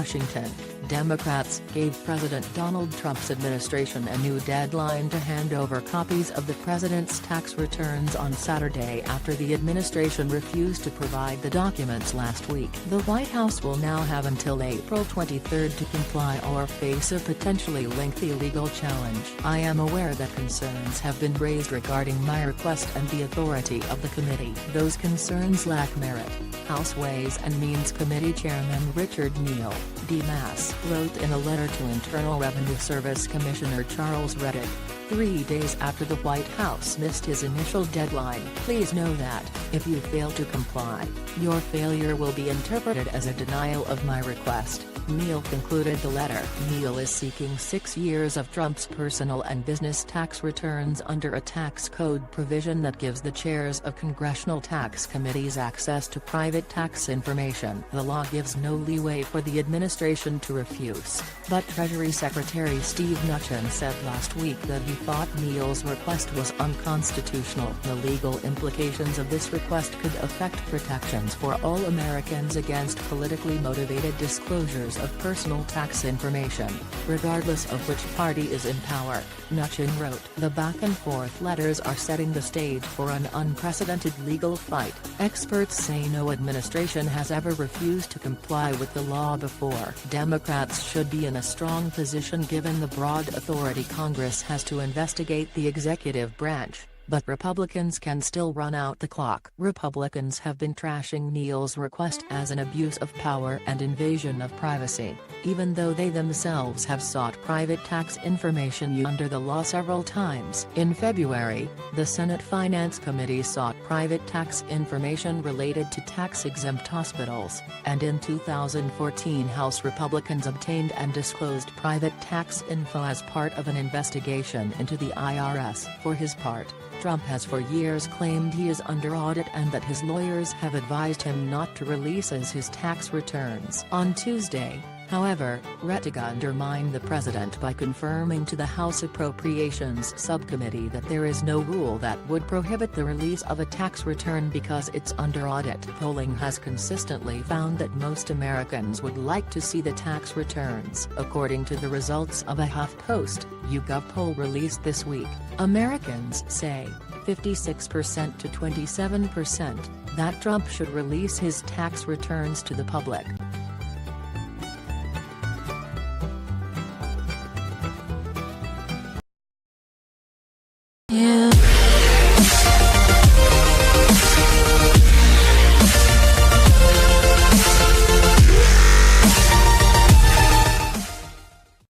Washington, Democrats gave President Donald Trump's administration a new deadline to hand over copies of the president's tax returns on Saturday after the administration refused to provide the documents last week. The White House will now have until April 23 to comply or face a potentially lengthy legal challenge. I am aware that concerns have been raised regarding my request and the authority of the committee. Those concerns lack merit, House Ways and Means Committee Chairman Richard Neal, D-Mass, wrote in a letter to Internal Revenue Service Commissioner Charles Rettig, 3 days after the White House missed his initial deadline. Please know that, if you fail to comply, your failure will be interpreted as a denial of my request, Neal concluded the letter. Neal is seeking 6 years of Trump's personal and business tax returns under a tax code provision that gives the chairs of congressional tax committees access to private tax information. The law gives no leeway for the administration to refuse, but Treasury Secretary Steve Mnuchin said last week that he thought Neal's request was unconstitutional. The legal implications of this request could affect protections for all Americans against politically motivated disclosures of personal tax information, regardless of which party is in power, Mnuchin wrote. The back-and-forth letters are setting the stage for an unprecedented legal fight. Experts say no administration has ever refused to comply with the law before. Democrats should be in a strong position given the broad authority Congress has to investigate the executive branch, but Republicans can still run out the clock. Republicans have been trashing Neal's request as an abuse of power and invasion of privacy, even though they themselves have sought private tax information under the law several times. In February, the Senate Finance Committee sought private tax information related to tax-exempt hospitals, and in 2014 House Republicans obtained and disclosed private tax info as part of an investigation into the IRS. For his part, Trump has for years claimed he is under audit and that his lawyers have advised him not to release his tax returns. On Tuesday, however, Rettig undermined the president by confirming to the House Appropriations Subcommittee that there is no rule that would prohibit the release of a tax return because it's under audit. Polling has consistently found that most Americans would like to see the tax returns. According to the results of a HuffPost, YouGov poll released this week, Americans say, 56% to 27%, that Trump should release his tax returns to the public. Yeah.